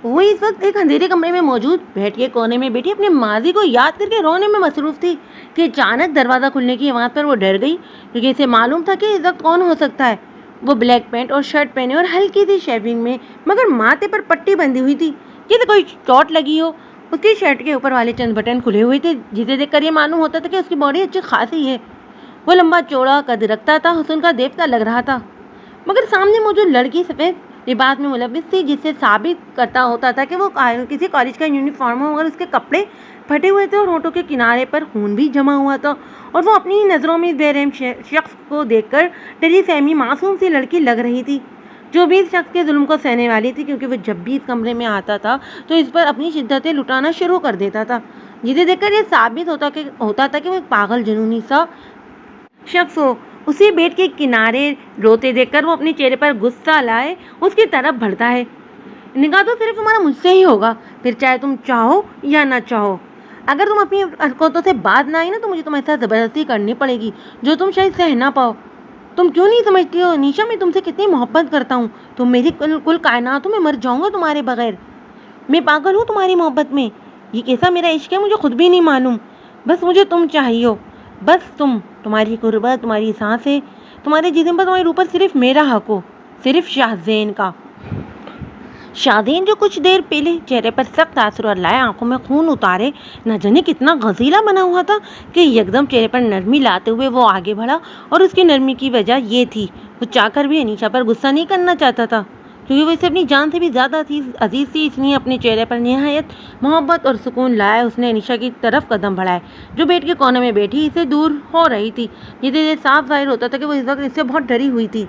वो इस वक्त एक अंधेरे कमरे में मौजूद बैठ के कोने में बैठी अपने माजी को याद करके रोने में मसरूफ थी कि अचानक दरवाज़ा खुलने की आवाज़ पर वो डर गई, क्योंकि इसे मालूम था कि इस वक्त कौन हो सकता है। वो ब्लैक पैंट और शर्ट पहने और हल्की सी शेविंग में, मगर माथे पर पट्टी बंधी हुई थी, जैसे कोई चोट लगी हो। उसकी शर्ट के ऊपर वाले चंद बटन खुले हुए थे, जिसे देखकर ये मालूम होता था कि उसकी बॉडी अच्छी खासी है। वो लंबा चौड़ा कद रखता था, हुस्न का देवता लग रहा था। मगर सामने मौजूद लड़की सफ़ेद लिबास में मुलव्विस थी, जिससे साबित करता होता था कि वो किसी कॉलेज का यूनिफॉर्म हो, मगर उसके कपड़े फटे हुए थे और होंठों के किनारे पर खून भी जमा हुआ था। और वो अपनी नज़रों में बेरहम शख्स को देखकर डरी सहमी मासूम सी लड़की लग रही थी, जो भी इस शख्स के जुल्म को सहने वाली थी, क्योंकि वो जब भी इस कमरे में आता था तो इस पर अपनी शिद्दतें लुटाना शुरू कर देता था, जिसे देखकर यह साबित होता था कि वो एक पागल जुनूनी सा शख्स हो। उसी बेड के किनारे रोते देखकर वो अपने चेहरे पर गुस्सा लाए उसकी तरफ बढ़ता है। निकाह तो सिर्फ तुम्हारा मुझसे ही होगा, फिर चाहे तुम चाहो या ना चाहो। अगर तुम अपनी हरकतों से बात ना आई ना, तो मुझे तुम्हारे साथ ज़बरदस्ती करनी पड़ेगी, जो तुम शायद सह ना पाओ। तुम क्यों नहीं समझती हो निशा, मैं तुमसे कितनी मोहब्बत करता हूँ। तुम मेरी कुल कायनात हो, मैं मर जाऊँगा तुम्हारे बगैर। मैं पागल हूँ तुम्हारी मोहब्बत में। ये कैसा मेरा इश्क है मुझे खुद भी नहीं मालूम। बस मुझे तुम चाहिए हो, बस तुम्हारी कुर्बत, तुम्हारी सांसें, तुम्हारे जिस्म पर, तुम्हारे ऊपर सिर्फ मेरा हक हो, सिर्फ शाहज़ैन का। शाहज़ैन जो कुछ देर पहले चेहरे पर सख्त आंसू और लाए, आंखों में खून उतारे, न जाने कितना गजीला बना हुआ था कि एकदम चेहरे पर नरमी लाते हुए वो आगे बढ़ा। और उसकी नरमी की वजह ये थी, वो चाहकर भी अनीशा पर गुस्सा नहीं करना चाहता था, क्योंकि वो इसे अपनी जान से भी ज़्यादा थी अजीज़ थी। इसलिए अपने चेहरे पर निहायत मोहब्बत और सुकून लाए उसने अनीशा की तरफ कदम बढ़ाए, जो बेड के कोने में बैठी इसे दूर हो रही थी, जिससे साफ जाहिर होता था कि वो इस वक्त इससे बहुत डरी हुई थी।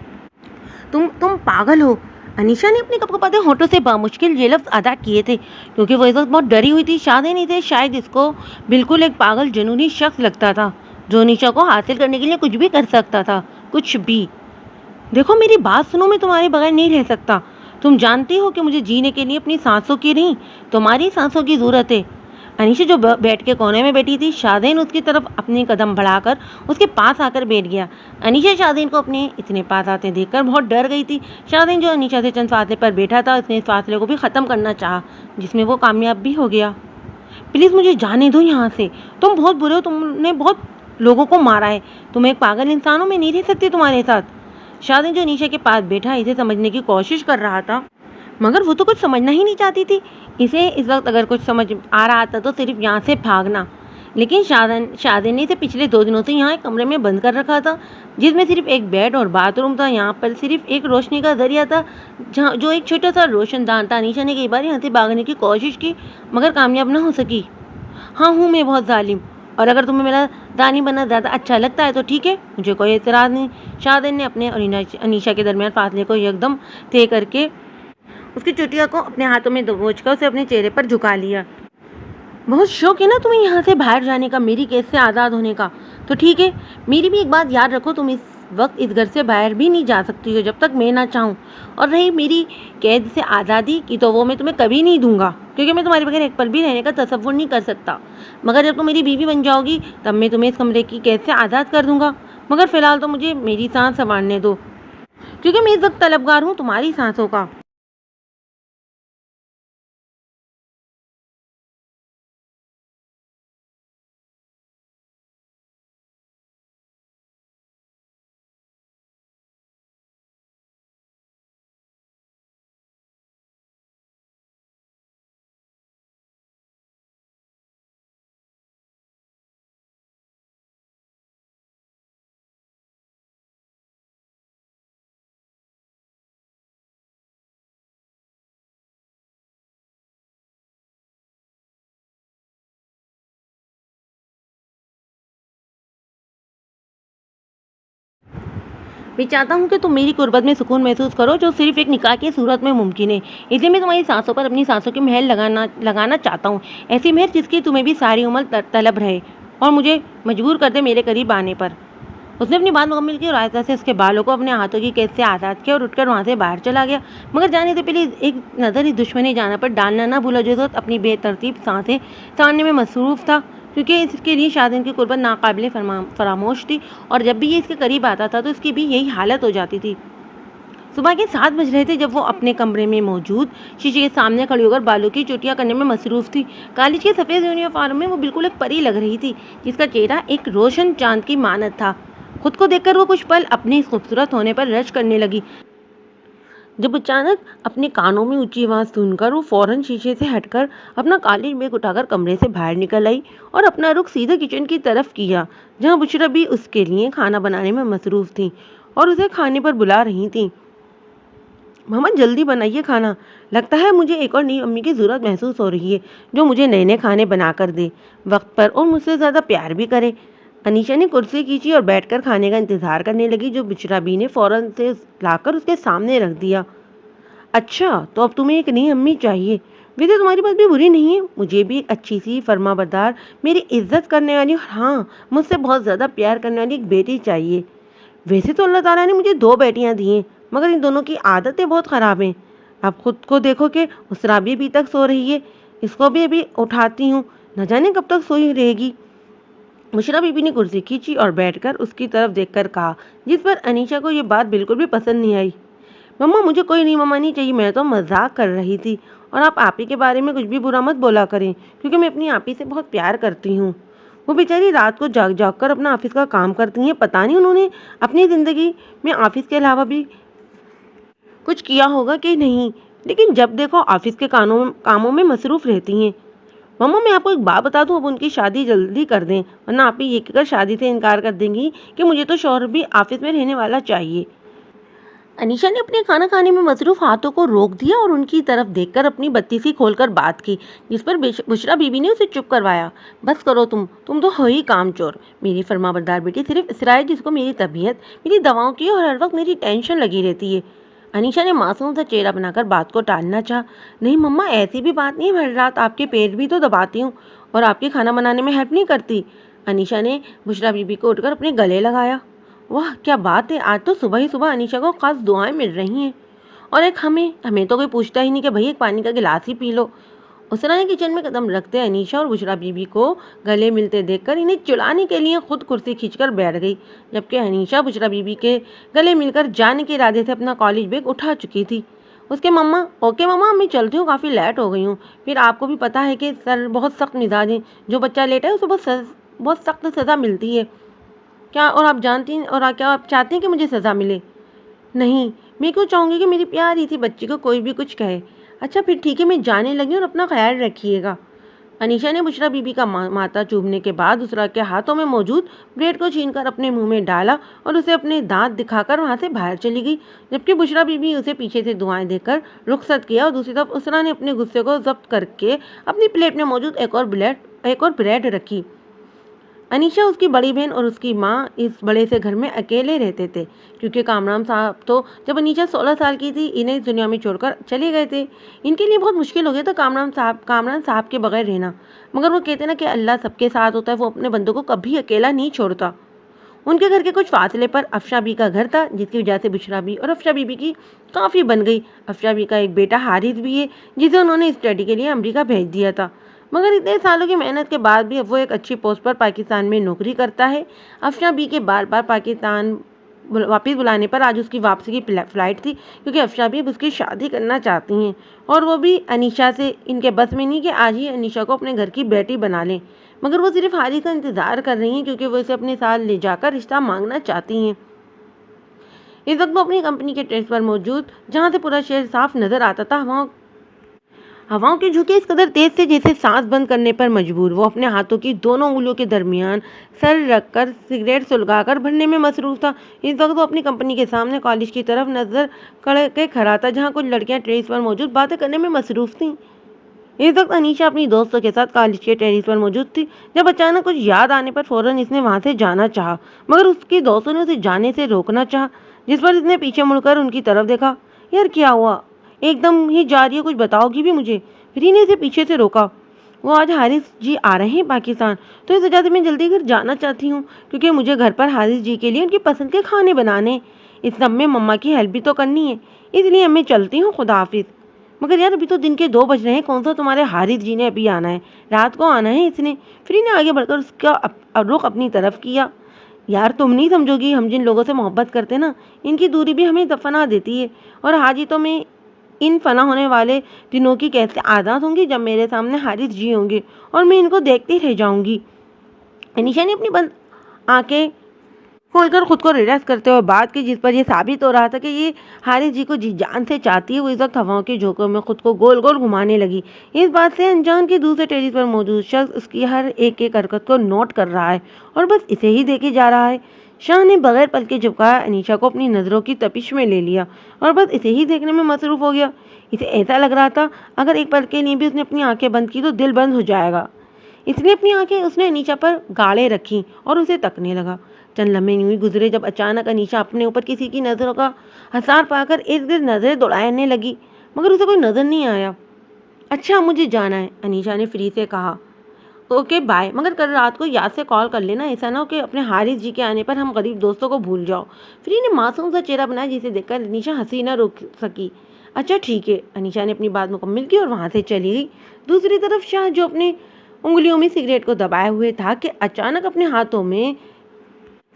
तुम पागल हो। अनीशा ने अपने कपकपाते होठों से बामुश्किल ये लफ्ज़ अदा किए थे, क्योंकि वो इस वक्त बहुत डरी हुई थी। शाहज़ैन इसे शायद इसको बिल्कुल एक पागल जुनूनी शख्स लगता था, जो अनीशा को हासिल करने के लिए कुछ भी कर सकता था, कुछ भी। देखो मेरी बात सुनो, मैं तुम्हारे बगैर नहीं रह सकता। तुम जानती हो कि मुझे जीने के लिए अपनी सांसों की नहीं, तुम्हारी सांसों की ज़रूरत है। अनीशा जो बैठ के कोने में बैठी थी, शाहज़ैन उसकी तरफ अपने कदम बढ़ाकर उसके पास आकर बैठ गया। अनीशा शाहज़ैन को अपने इतने पास आते देखकर बहुत डर गई थी। शाहज़ैन जो अनीशा से चंद फासले पर बैठा था, उसने इस फासले को भी ख़त्म करना चाहा, जिसमें वो कामयाब भी हो गया। प्लीज़ मुझे जाने दो यहाँ से। तुम बहुत बुरे हो, तुमने बहुत लोगों को मारा है, तुम एक पागल इंसान हो, मैं नहीं रह सकती तुम्हारे साथ। शाहज़ैन जो अनीशा के पास बैठा इसे समझने की कोशिश कर रहा था, मगर वो तो कुछ समझना ही नहीं चाहती थी। इसे इस वक्त अगर कुछ समझ आ रहा था तो सिर्फ यहाँ से भागना। लेकिन शाहज़ैन ने इसे पिछले 2 दिनों से यहाँ एक कमरे में बंद कर रखा था, जिसमें सिर्फ एक बेड और बाथरूम था। यहाँ पर सिर्फ एक रोशनी का जरिया था, जहाँ जो एक छोटा सा रोशनदान था। अनीशा ने कई बार यहाँ से भागने की कोशिश की, मगर कामयाब ना हो सकी। हाँ हूँ मैं बहुत जालिम, और अगर तुम्हें मेरा रानी बनना ज़्यादा अच्छा लगता है तो ठीक है, मुझे कोई एतराज़ नहीं। शाहज़ैन ने अपने और अनीशा के दरमियान फासले को एकदम तय करके उसकी चुटिया को अपने हाथों में दबोच कर उसे अपने चेहरे पर झुका लिया। बहुत शौक है ना तुम्हें यहाँ से बाहर जाने का, मेरी कैद से आज़ाद होने का, तो ठीक है। मेरी भी एक बात याद रखो, तुम इस वक्त इस घर से बाहर भी नहीं जा सकती हो जब तक मैं ना चाहूँ। और रही मेरी कैद से आज़ादी की, तो वो मैं तुम्हें कभी नहीं दूंगा, क्योंकि मैं तुम्हारे बगैर एक पल भी रहने का तसव्वुर नहीं कर सकता। मगर जब तुम मेरी बीवी बन जाओगी, तब मैं तुम्हें इस कमरे की कैद से आज़ाद कर दूंगा। मगर फ़िलहाल तो मुझे मेरी सांस संवारने दो, क्योंकि मैं इस वक्त तलबगार हूँ तुम्हारी सांसों का। मैं चाहता हूँ कि तुम मेरी कुर्बत में सुकून महसूस करो, जो सिर्फ एक निकाह की सूरत में मुमकिन है। इसलिए मैं तुम्हारी सांसों पर अपनी सांसों की महल लगाना चाहता हूँ, ऐसी महल जिसकी तुम्हें भी सारी उम्र तलब रहे और मुझे मजबूर कर दे मेरे करीब आने पर। उसने अपनी बात मुकम्मल की और आहिस्ता से उसके बालों को अपने हाथों की कैद से आज़ाद किया और उठकर वहाँ से बाहर चला गया। मगर जाने से पहले एक नज़र इस दुश्मनी जाना पर डालना ना भूला, जो अपनी बेतरतीब सांसें सांभने में मसरूफ़ था, क्योंकि इसके लिए शाहज़ैन की कुर्बत नाकाबिले फरामोश थी, और जब भी ये इसके करीब आता था तो इसकी भी यही हालत हो जाती थी। सुबह के 7 बज रहे थे जब वो अपने कमरे में मौजूद शीशे के सामने खड़ी होकर बालों की चुटियां करने में मसरूफ थी। कॉलेज के सफ़ेद यूनिफॉर्म में वो बिल्कुल एक परी लग रही थी, जिसका चेहरा एक रोशन चांद की मानद था। खुद को देखकर वो कुछ पल अपने इस खूबसूरत होने पर रश करने लगी, जब अचानक अपने कानों में ऊंची आवाज़ सुनकर वो फौरन शीशे से हटकर अपना कॉलेज बैग उठाकर कमरे से बाहर निकल आई और अपना रुख सीधे किचन की तरफ किया, जहाँ बुशरा भी उसके लिए खाना बनाने में मसरूफ थी और उसे खाने पर बुला रही थी। मामा जल्दी बनाइए खाना, लगता है मुझे एक और नई अम्मी की ज़रूरत महसूस हो रही है, जो मुझे नए नए खाने बना कर दे वक्त पर और मुझसे ज़्यादा प्यार भी करे। अनीशा ने कुर्सी खींची और बैठकर खाने का इंतज़ार करने लगी, जो बुशरा बी ने फ़ौरन से लाकर उसके सामने रख दिया। अच्छा, तो अब तुम्हें एक नई अम्मी चाहिए। वैसे तुम्हारी बात भी बुरी नहीं है, मुझे भी एक अच्छी सी फर्माबरदार, मेरी इज्जत करने वाली और हाँ, मुझसे बहुत ज़्यादा प्यार करने वाली एक बेटी चाहिए। वैसे तो अल्लाह ताला ने मुझे 2 बेटियां दी हैं, मगर इन दोनों की आदतें बहुत ख़राब हैं। आप खुद को देखो कि उसरा भी अभी तक सो रही है, इसको भी अभी उठाती हूँ, न जाने कब तक सोई रहेगी। मुशरा बीबी ने कुर्सी खींची और बैठकर उसकी तरफ देखकर कहा, जिस पर अनीशा को ये बात बिल्कुल भी पसंद नहीं आई। मम्मा मुझे कोई नहीं मम्मा नहीं चाहिए, मैं तो मजाक कर रही थी और आप आपी के बारे में कुछ भी बुरा मत बोला करें, क्योंकि मैं अपनी आपी से बहुत प्यार करती हूँ। वो बेचारी रात को जाग जाग कर अपना ऑफिस का काम करती हैं, पता नहीं उन्होंने अपनी ज़िंदगी में ऑफिस के अलावा भी कुछ किया होगा कि नहीं, लेकिन जब देखो ऑफिस के कामों में मसरूफ़ रहती हैं। मम्मा मैं आपको एक बात बता दूं, अब उनकी शादी जल्दी कर दें, वरना आप ही ये कहकर शादी से इनकार कर देंगी कि मुझे तो शौहर भी ऑफिस में रहने वाला चाहिए। अनीशा ने अपने खाना खाने में मसरूफ हाथों को रोक दिया और उनकी तरफ देखकर अपनी बत्ती सी खोलकर बात की, जिस पर बुशरा बीबी ने उसे चुप करवाया। बस करो तुम तो हो ही कामचोर। मेरी फरमाबरदार बेटी सिर्फ इसरा है जिसको मेरी तबीयत, मेरी दवाओं की और हर वक्त मेरी टेंशन लगी रहती है। अनीशा ने मासूम सा चेहरा बनाकर बात को टालना चाहा। नहीं मम्मा ऐसी भी बात नहीं है, हर रात आपके पेट भी तो दबाती हूँ और आपके खाना बनाने में हेल्प नहीं करती। अनीशा ने बुशरा बीबी को उठकर अपने गले लगाया। वाह क्या बात है, आज तो सुबह ही सुबह अनीशा को खास दुआएं मिल रही हैं। और एक हमें हमें तो कोई पूछता ही नहीं कि भाई एक पानी का गिलास ही पी लो। उसरा ने किचन में कदम रखते अनीशा और बुशरा बीबी को गले मिलते देखकर इन्हें चिढ़ाने के लिए खुद कुर्सी खींचकर बैठ गई, जबकि अनीशा बुशरा बीबी के गले मिलकर जाने के इरादे से अपना कॉलेज बैग उठा चुकी थी। उसके मम्मा ओके मम्मा मैं चलती हूँ, काफ़ी लेट हो गई हूँ। फिर आपको भी पता है कि सर बहुत सख्त मिजाज है, जो बच्चा लेट है उसे बहुत सख्त सज़ा मिलती है। क्या और आप जानती हैं और क्या आप चाहती हैं कि मुझे सज़ा मिले? नहीं, मैं क्यों चाहूँगी कि मेरी प्यारी सी बच्ची को कोई भी कुछ कहे। अच्छा फिर ठीक है, मैं जाने लगी और अपना ख्याल रखिएगा। अनीशा ने बुशरा बीबी का माथा चूमने के बाद उसरा के हाथों में मौजूद ब्रेड को छीनकर अपने मुंह में डाला और उसे अपने दांत दिखाकर वहां से बाहर चली गई, जबकि बुशरा बीबी उसे पीछे से दुआएं देकर रुखसत किया और दूसरी तरफ उसरा ने अपने गुस्से को जब्त करके अपनी प्लेट में मौजूद एक और ब्रेड रखी। अनीशा, उसकी बड़ी बहन और उसकी माँ इस बड़े से घर में अकेले रहते थे, क्योंकि कामरान साहब तो जब अनीशा 16 साल की थी इन्हें इस दुनिया में छोड़कर चले गए थे। इनके लिए बहुत मुश्किल हो गया था कामरान साहब के बगैर रहना, मगर वो कहते ना कि अल्लाह सबके साथ होता है, वो अपने बंदों को कभी अकेला नहीं छोड़ता। उनके घर के कुछ फासले पर अफशा बी का घर था, जिसकी वजह से बुशरा बी और अफशा बीबी की काफ़ी बन गई। अफशा बी का एक बेटा हारिस भी है, जिसे उन्होंने स्टडी के लिए अमेरिका भेज दिया था, मगर इतने सालों की मेहनत के बाद भी अब वो एक अच्छी पोस्ट पर पाकिस्तान में नौकरी करता है। अफशा बी के बार बार पाकिस्तान वापस बुलाने पर आज उसकी वापसी की फ़्लाइट थी, क्योंकि अफशा भी अब उसकी शादी करना चाहती हैं और वो भी अनीशा से। इनके बस में नहीं कि आज ही अनीशा को अपने घर की बेटी बना लें, मगर वो सिर्फ हारिस का इंतज़ार कर रही हैं, क्योंकि वो इसे अपने साथ ले जाकर रिश्ता मांगना चाहती हैं। इस वक्त वो अपनी कंपनी के टेरेस पर मौजूद, जहाँ से पूरा शहर साफ नजर आता था, हवाओं के झोंके इस कदर तेज थे जैसे सांस बंद करने पर मजबूर। वो अपने हाथों की दोनों उंगलियों के दरमियान सर रखकर सिगरेट सुलगाकर भरने में मसरूफ था। इस वक्त वो अपनी कंपनी के सामने कॉलेज की तरफ नजर करके खड़ा था, जहाँ कुछ लड़कियां टेरेस पर मौजूद बातें करने में मसरूफ थीं। इस वक्त अनीशा अपनी दोस्तों के साथ कॉलेज के टेरेस पर मौजूद थी, जब अचानक कुछ याद आने पर फौरन इसने वहां से जाना चाहा, मगर उसकी दोस्तों ने उसे जाने से रोकना चाहा, जिस पर इसने पीछे मुड़कर उनकी तरफ देखा। यार क्या हुआ, एकदम ही जा रही है, कुछ बताओगी भी मुझे? फिर इन्हें इसे पीछे से रोका। वो आज हारिस जी आ रहे हैं पाकिस्तान, तो इस वजह से मैं जल्दी घर जाना चाहती हूँ, क्योंकि मुझे घर पर हारिस जी के लिए उनकी पसंद के खाने बनाने, इस सब में मम्मा की हेल्प भी तो करनी है, इसलिए मैं चलती हूँ, खुदा हाफिज। मगर यार अभी तो दिन के 2 बज रहे हैं, कौन सा तुम्हारे हारिस जी ने अभी आना है, रात को आना है इसने। फिर इन्हें आगे बढ़कर उसका रुख अपनी तरफ किया, यार तुम नहीं समझोगी, हम जिन लोगों से मोहब्बत करते ना, इनकी दूरी भी हमें दफना देती है। और हाजितों में इन फना होने वाले दिनों की कैसे आदत होंगी जब मेरे सामने हारिस जी होंगे और मैं इनको देखती रह जाऊंगी। अनीशा ने अपनी बंद आंखें खोलकर खुद को रिलैक्स करते हुए बात की, जिस पर यह साबित हो रहा था कि ये हारिस जी को जी जान से चाहती है। वो इस वक्त हवाओं के झोंकों में खुद को गोल गोल घुमाने लगी। इस बात से अनजान के दूसरे टेरिस पर मौजूद शख्स उसकी हर एक हरकत को नोट कर रहा है और बस इसे ही देखे जा रहा है। शाह ने बगैर पल के झपकाया अनीशा को अपनी नज़रों की तपिश में ले लिया और बस इसे ही देखने में मसरूफ हो गया। इसे ऐसा लग रहा था अगर एक पल के लिए भी उसने अपनी आंखें बंद की तो दिल बंद हो जाएगा। इसलिए अपनी आंखें उसने अनीशा पर गाड़े रखी और उसे तकने लगा। चंद लम्हे यूं ही गुजरे जब अचानक अनीशा अपने ऊपर किसी की नज़रों का हसार पाकर इर्द गिर्द नजरें दौड़ाने लगी, मगर उसे कोई नजर नहीं आया। अच्छा मुझे जाना है, अनीशा ने फ्री से कहा। ओके बाय, मगर कल रात को याद से कॉल कर लेना, ऐसा ना हो कि अपने हारिस जी के आने पर हम गरीब दोस्तों को भूल जाओ। फ्री ने मासूम सा चेहरा बनाया जिसे देखकर अनीशा हंसी न रोक सकी। अच्छा ठीक है, अनीशा ने अपनी बात मुकम्मल की और वहां से चली गई। दूसरी तरफ शाह जो अपने उंगलियों में सिगरेट को दबाए हुए था कि अचानक अपने हाथों में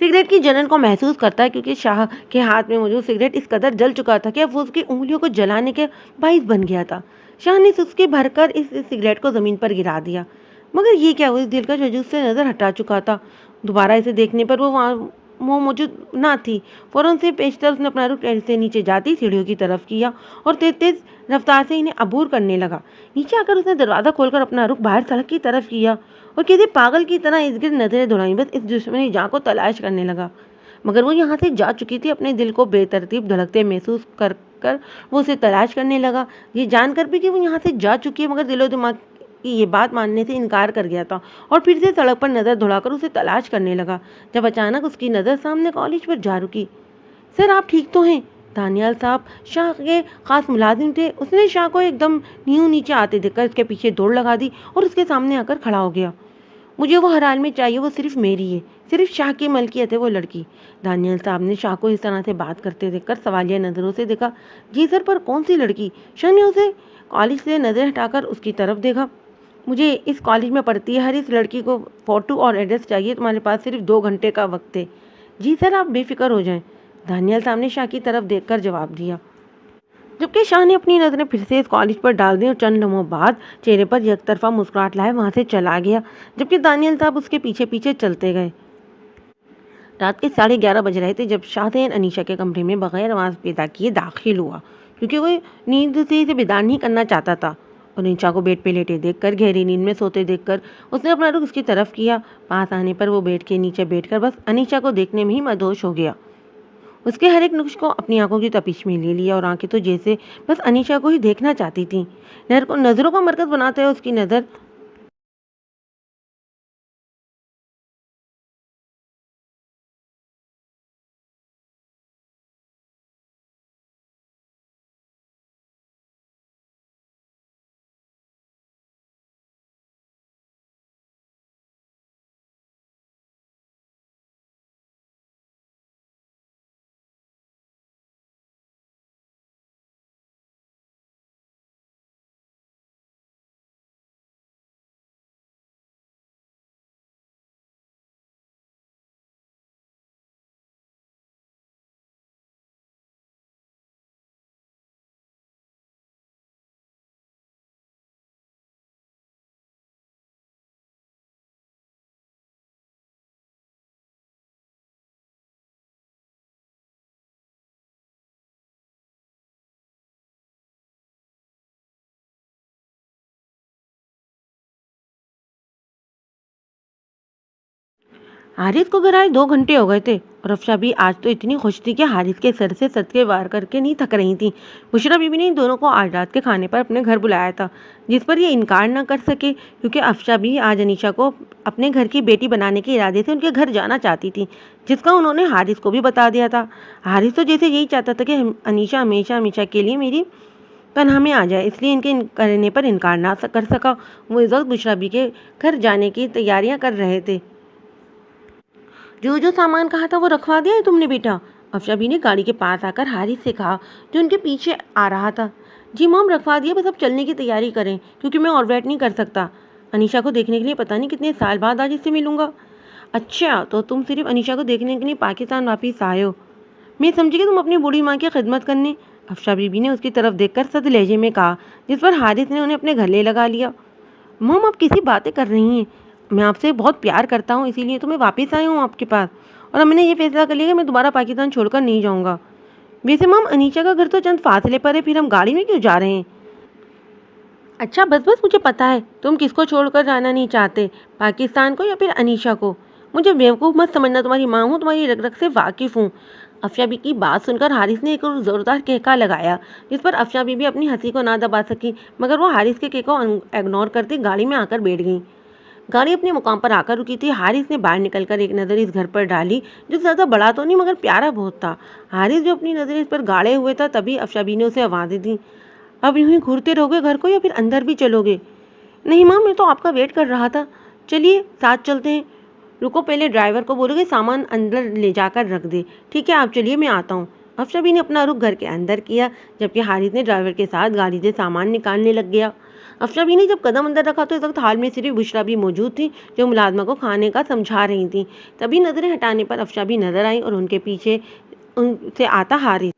सिगरेट की जलन को महसूस करता है, क्योंकि शाह के हाथ में मौजूद सिगरेट इस कदर जल चुका था कि अब वो उसकी उंगलियों को जलाने के बाइस बन गया था। शाह ने सुस्की भरकर इस सिगरेट को जमीन पर गिरा दिया, मगर ये क्या, वो इस दिलकश वजूद से नजर हटा चुका था। दोबारा इसे देखने पर वो मौजूद ना थी। फौरन से पेशतर उसने अपना रुख से नीचे जाती सीढ़ियों की तरफ किया और तेज तेज रफ्तार से इन्हें अबूर करने लगा। नीचे आकर उसने दरवाज़ा खोलकर अपना रुख बाहर सड़क की तरफ किया और किसी पागल की तरह इर्द गिर्द नजरें दौड़ाई, बस इस दुश्मनी जान को तलाश करने लगा। मगर वो यहाँ से जा चुकी थी। अपने दिल को बेतरतीब धड़कते महसूस कर कर वो उसे तलाश करने लगा, ये जानकर भी कि वो यहाँ से जा चुकी है, मगर दिलो दिमाग की ये बात मानने से इनकार कर गया था और फिर से सड़क पर नजर दौड़ाकर उसे तलाश करने लगा। जब अचानक उसकी नजर सामने कॉलेज पर जा रुकी। सर आप ठीक तो हैं? दानियाल साहब शाह के खास मुलाजिम थे। उसने शाह को एकदम नींव नीचे आते देखकर उसके पीछे दौड़ लगा दी और उसके सामने आकर खड़ा हो गया। मुझे वो हर हाल में चाहिए, वो सिर्फ मेरी है, सिर्फ शाह की मलकियत है वो लड़की। दानियल साहब ने शाह को इस तरह से बात करते देखकर सवालिया नज़रों से देखा। जी सर, पर कौन सी लड़की? शाह ने उसे कॉलेज से नज़र हटाकर उसकी तरफ देखा। मुझे इस कॉलेज में पढ़ती है हर इस लड़की को फ़ोटो और एड्रेस चाहिए, तुम्हारे पास सिर्फ 2 घंटे का वक्त है। जी सर, आप बेफिक्र हो जाएं, दानियल साहब ने शाह की तरफ देखकर जवाब दिया। जबकि शाह ने अपनी नज़रें फिर से इस कॉलेज पर डाल दी और चंद लम्हों बाद चेहरे पर एकतरफा मुस्कुराहट लाए वहां से चला गया, जबकि दानियल साहब उसके पीछे पीछे चलते गए। रात के 11:30 बज रहे थे जब शाहजहान अनीशा के कमरे में बगैर आवाज़ पैदा किए दाखिल हुआ, क्योंकि वो नींद से इसे बेदार नहीं करना चाहता था। और अनीशा को बेड पे लेटे देखकर, गहरी नींद में सोते देखकर उसने अपना रुख उसकी तरफ किया। पास आने पर वो बेड के नीचे बैठकर बस अनीशा को देखने में ही मदहोश हो गया। उसके हर एक नुक्श को अपनी आंखों की तपिश में ले लिया और आंखें तो जैसे बस अनीशा को ही देखना चाहती थीं। नज़रों का मरकज बनाते हुए उसकी नज़र हारिस को घर आए 2 घंटे हो गए थे और अफशा भी आज तो इतनी खुश थी कि हारिस के सर से सदके वार करके नहीं थक रही थी। बुशरा बीबी ने इन दोनों को आज रात के खाने पर अपने घर बुलाया था, जिस पर ये इनकार न कर सके, क्योंकि अफशा भी आज अनीशा को अपने घर की बेटी बनाने के इरादे से उनके घर जाना चाहती थी, जिसका उन्होंने हारिस को भी बता दिया था। हारिस तो जैसे यही चाहता था कि अनीशा हमेशा हमेशा के लिए मेरी पनाह में आ जाए, इसलिए इनके करने पर इनकार ना कर सका। वो इस वक्त बुशरा बी के घर जाने की तैयारियां कर रहे थे। जो जो सामान कहा था वो रखवा दिया है तुमने बेटा? अफशा बी ने गाड़ी के पास आकर हारिस से कहा, जो उनके पीछे आ रहा था। जी मॉम, रखवा दिया, बस अब चलने की तैयारी करें, क्योंकि मैं और वेट नहीं कर सकता। अनीशा को देखने के लिए पता नहीं कितने साल बाद आज इससे मिलूंगा। अच्छा, तो तुम सिर्फ अनीशा को देखने के लिए पाकिस्तान वापिस आए हो। मैं समझी कि तुम अपनी बूढ़ी माँ की खिदमत करने। अफशा बीबी ने उसकी तरफ देखकर सख्त लहजे में कहा, जिस पर हारिस ने उन्हें अपने गले लगा लिया। मम, आप कैसी बातें कर रही हैं? मैं आपसे बहुत प्यार करता हूँ, इसीलिए तो मैं वापस आई हूँ आपके पास। और अब मैंने ये फैसला कर लिया कि मैं दोबारा पाकिस्तान छोड़कर नहीं जाऊँगा। वैसे मम, अनीशा का घर तो चंद फासले पर है, फिर हम गाड़ी में क्यों जा रहे हैं? अच्छा, बस बस, मुझे पता है तुम किसको छोड़कर जाना नहीं चाहते, पाकिस्तान को या फिर अनीशा को। मुझे बेवकूफ़ मत समझना, तुम्हारी माँ हूँ, तुम्हारी रग रग से वाकिफ़ हूँ। अफशा बीबी की बात सुनकर हारिस ने एक और ज़ोरदार कहका लगाया, जिस पर अफशा बीबी अपनी हंसी को ना दबा सकी, मगर वो हारिस के कहको इग्नोर करती गाड़ी में आकर बैठ गई। गाड़ी अपने मुकाम पर आकर रुकी थी। हारिस ने बाहर निकलकर एक नज़र इस घर पर डाली, जो ज़्यादा बड़ा तो नहीं मगर प्यारा बहुत था। हारिस जो अपनी नज़र इस पर गाड़े हुए था, तभी अफशा बीबी ने उसे आवाज़ें दी, अब यूं ही घूरते रहोगे घर को या फिर अंदर भी चलोगे? नहीं माँ, मैं तो आपका वेट कर रहा था। चलिए साथ चलते हैं। रुको, पहले ड्राइवर को बोलोगे सामान अंदर ले जाकर रख दे। ठीक है, आप चलिए, मैं आता हूँ। अफशा ने अपना रुख घर के अंदर किया, जबकि हारिस ने ड्राइवर के साथ गाड़ी से सामान निकालने लग गया। अफशा ने जब कदम अंदर रखा तो इस वक्त हाल में सिर्फ बुशरा भी मौजूद थी, जो मुलाजमा को खाने का समझा रही थी। तभी नजरें हटाने पर अफशा नजर आई और उनके पीछे उनसे आता हारिस।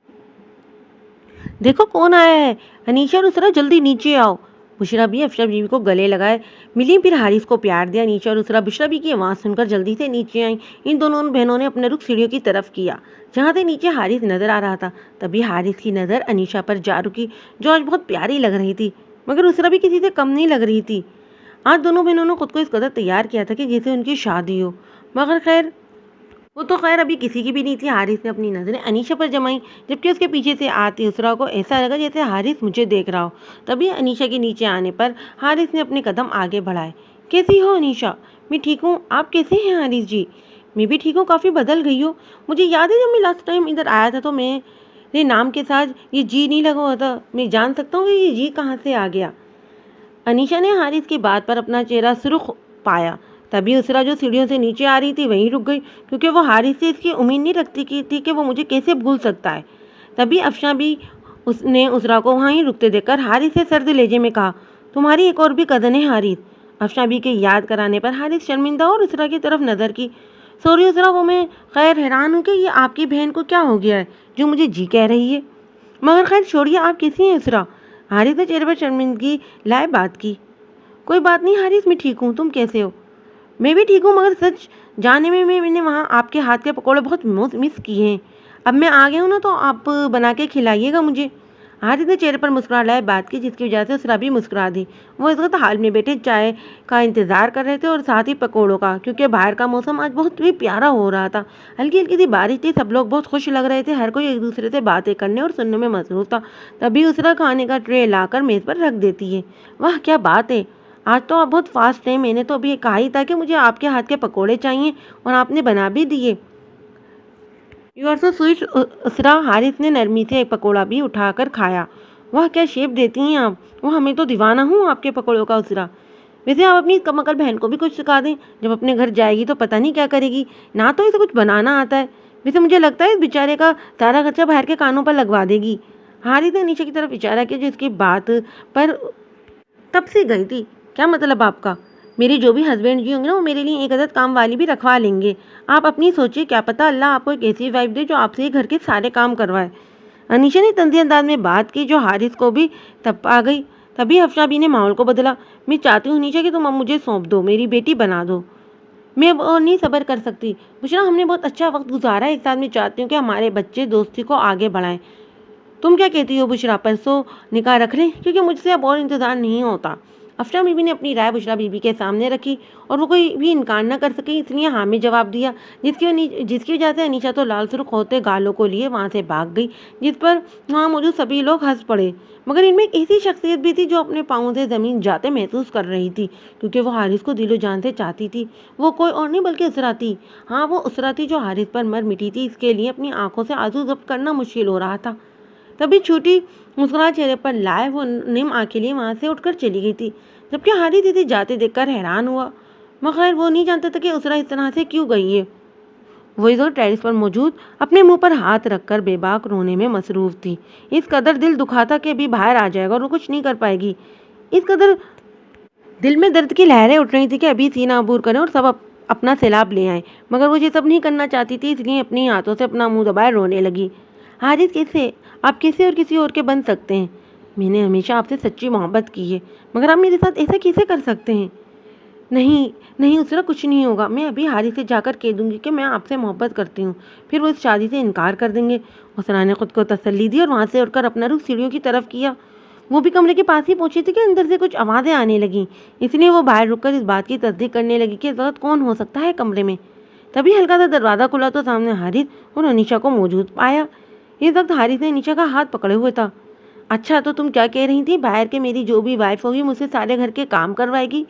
देखो कौन आया है, अनीशा और उसरा जल्दी नीचे आओ। बुशरा भी अफशा बीवी को गले लगाए मिली, फिर हारिस को प्यार दिया। अनीशा और उसरा बुशरा भी की आवाज़ सुनकर जल्दी से नीचे आई। इन दोनों बहनों ने अपना रुख सीढ़ियों की तरफ किया, जहाँ से नीचे हारिस नजर आ रहा था। तभी हारिस की नज़र अनीशा पर जा रुकी, जो आज बहुत प्यारी लग रही थी, मगर उसरा भी किसी से कम नहीं लग रही थी। आज दोनों बहनों ने खुद को इस कदर तैयार किया था कि जैसे उनकी शादी हो, मगर खैर वो तो खैर अभी किसी की भी नहीं थी। हारिस ने अपनी नज़रें अनीशा पर जमाई, जबकि उसके पीछे से आती उसरा को ऐसा लगा जैसे हारिस मुझे देख रहा हो। तभी अनीशा के नीचे आने पर हारिस ने अपने कदम आगे बढ़ाए। कैसी हो अनीशा? मैं ठीक हूँ, आप कैसे हैं हारिस जी? मैं भी ठीक हूँ, काफ़ी बदल गई हो। मुझे याद है जब मैं लास्ट टाइम इधर आया था तो मेरे नाम के साथ ये जी नहीं लगा हुआ था। मैं जान सकता हूँ कि ये जी कहाँ से आ गया? अनीशा ने हारिस की बात पर अपना चेहरा सुर्ख पाया। तभी उसरा जो सीढ़ियों से नीचे आ रही थी वहीं रुक गई, क्योंकि वो हारिस से इसकी उम्मीद नहीं रखती की थी कि वो मुझे कैसे भूल सकता है। तभी अफशा भी उसने उसरा को वहीं रुकते देखकर हारिस से सर्द लहजे में कहा, तुम्हारी एक और भी कज़न है हारिस। अफशा भी के याद कराने पर हारिस शर्मिंदा और उसरा की तरफ नज़र की। सॉरी उसरा, वो मैं खैर हैरान हूँ कि ये आपकी बहन को क्या हो गया है जो मुझे जी कह रही है। मगर खैर छोड़िए, आप कैसी हैं उसरा? हारिस ने चेहरे पर शर्मिंदगी लाए बात की। कोई बात नहीं हारिस, मैं ठीक हूँ, तुम कैसे हो? मैं भी ठीक हूँ, मगर सच जाने में मैंने वहाँ आपके हाथ के पकौड़े बहुत मिस किए हैं। अब मैं आ गया हूँ ना, तो आप बना के खिलाइएगा मुझे। हारिस ने चेहरे पर मुस्कुरा लाए बात की, जिसकी वजह से उसरा भी मुस्कुरा दी। वो इस वक्त हाल में बैठे चाय का इंतज़ार कर रहे थे और साथ ही पकौड़ों का, क्योंकि बाहर का मौसम आज बहुत ही प्यारा हो रहा था। हल्की हल्की सी बारिश थी, सब लोग बहुत खुश लग रहे थे, हर कोई एक दूसरे से बातें करने और सुनने में मसरूफ था। तभी उसरा खाने का ट्रे लाकर मेज़ पर रख देती है। वाह क्या बात है, आज तो आप बहुत फास्ट हैं। मैंने तो अभी कहा ही था कि मुझे आपके हाथ के पकोड़े चाहिए और आपने बना भी दिए। You are so sweet Usra. Haris ने नरमी से एक पकोड़ा भी उठाकर खाया। वाह क्या शेप देती हैं आप, वो हमें तो दीवाना हूँ आपके पकोड़ों का उसरा। वैसे आप अपनी कमकल बहन को भी कुछ सिखा दें, जब अपने घर जाएगी तो पता नहीं क्या करेगी, ना तो इसे कुछ बनाना आता है। वैसे मुझे लगता है इस बेचारे का सारा खर्चा बाहर के कानों पर लगवा देगी। हारिस ने नीचे की तरफ इशारा किया, जिसकी बात पर तब से गई थी। क्या मतलब आपका? मेरे जो भी हस्बैंड जी होंगे ना, वो मेरे लिए एक आध काम वाली भी रखवा लेंगे। आप अपनी सोचिए, क्या पता अल्लाह आपको एक ऐसी वाइफ दे जो आपसे ही घर के सारे काम करवाए। अनीशा ने तंजी अंदाज में बात की, जो हारिस को भी तब आ गई। तभी अफशा भी ने माहौल को बदला। मैं चाहती हूँ अनीशा कि तुम अब मुझे सौंप दो, मेरी बेटी बना दो। मैं अब और नहीं सब्र कर सकती बुशरा, हमने बहुत अच्छा वक्त गुजारा है एक साथ। मैं चाहती हूँ कि हमारे बच्चे दोस्ती को आगे बढ़ाएं। तुम क्या कहती हो बुशरा, परसों निकाह रख लें, क्योंकि मुझसे अब और इंतज़ार नहीं होता। अफशा बीबी ने अपनी राय बुशरा बीबी के सामने रखी और वो कोई भी इनकार न कर सकी, इसलिए हाँ में जवाब दिया, जिसकी वजह से अनीशा तो लाल सुर्ख होते गालों को लिए वहाँ से भाग गई, जिस पर वहाँ मौजूद सभी लोग हंस पड़े। मगर इनमें एक ऐसी शख्सियत भी थी जो अपने पाँव से ज़मीन जाते महसूस कर रही थी, क्योंकि वो हारिस को दिलो जान से चाहती थी। वो कोई और नहीं बल्कि उसरा थी। हाँ, वो उसरा थी जो हारिस पर मर मिटी थी। इसके लिए अपनी आंखों से आंसू जब्त करना मुश्किल हो रहा था। तभी छोटी मुस्कुराहट चेहरे पर लाए वो निम आंखें लिए वहाँ से उठकर चली गई थी, जबकि हारिस इसे जाते देखकर हैरान हुआ, मगर वो नहीं जानता था कि उसरा इस तरह से क्यों गई है। वो इस वक्त टेरिस पर मौजूद अपने मुंह पर हाथ रखकर बेबाक रोने में मसरूफ थी। इस कदर दिल दुखा था कि अभी बाहर आ जाएगा और वो कुछ नहीं कर पाएगी। इस कदर दिल में दर्द की लहरें उठ रही थी कि अभी सीना अबूर करें और सब अपना सैलाब ले आएँ। मगर वो ये सब नहीं करना चाहती थी, इसलिए अपने हाथों से अपना मुँह दबाए रोने लगी। हारिस कैसे? आप कैसे और किसी और के बन सकते हैं? मैंने हमेशा आपसे सच्ची मोहब्बत की है, मगर आप मेरे साथ ऐसा कैसे कर सकते हैं? नहीं, नहीं उसरा कुछ नहीं होगा। मैं अभी हारिस से जाकर कह दूँगी कि मैं आपसे मोहब्बत करती हूँ। फिर वो इस शादी से इनकार कर देंगे। उसरा ने खुद को तसल्ली दी और वहाँ से उठकर अपना रुख सीढ़ियों की तरफ किया। वो भी कमरे के पास ही पहुंची थी कि अंदर से कुछ आवाज़ें आने लगीं। इसलिए वो बाहर रुककर इस बात की तस्दीक करने लगी कि इस वक्त कौन हो सकता है कमरे में। तभी हल्का सा दरवाज़ा खुला तो सामने हारिस और अनीशा को मौजूद पाया। इस वक्त हारिस ने अनीशा का हाथ पकड़े हुए था। अच्छा, तो तुम क्या कह रही थी? बाहर के मेरी जो भी वाइफ होगी मुझसे सारे घर के काम करवाएगी?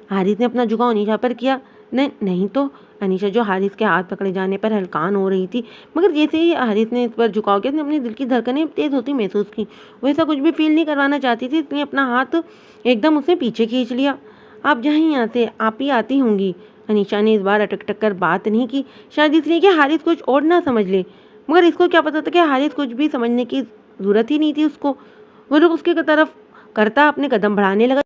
हारिस ने अपना झुकाव अनीशा पर किया। नहीं तो। अनीशा जो हारिस के हाथ पकड़े जाने पर हलकान हो रही थी, मगर जैसे ही हारिस ने इस पर झुकाव किया, उसने अपने दिल की धड़कनें तेज होती महसूस की। वो ऐसा कुछ भी फील नहीं करवाना चाहती थी, इसलिए अपना हाथ एकदम उसने पीछे खींच लिया। आप जाएं यहाँ से, आप ही आती होंगी। अनीशा ने इस बार अटक कर बात नहीं की, शायद इसलिए कि हारिस कुछ और ना समझ ले। मगर इसको क्या पता था कि हारिस कुछ भी समझने की जरूरत ही नहीं थी उसको। वो लोग उसके तरफ करता अपने कदम बढ़ाने लगा।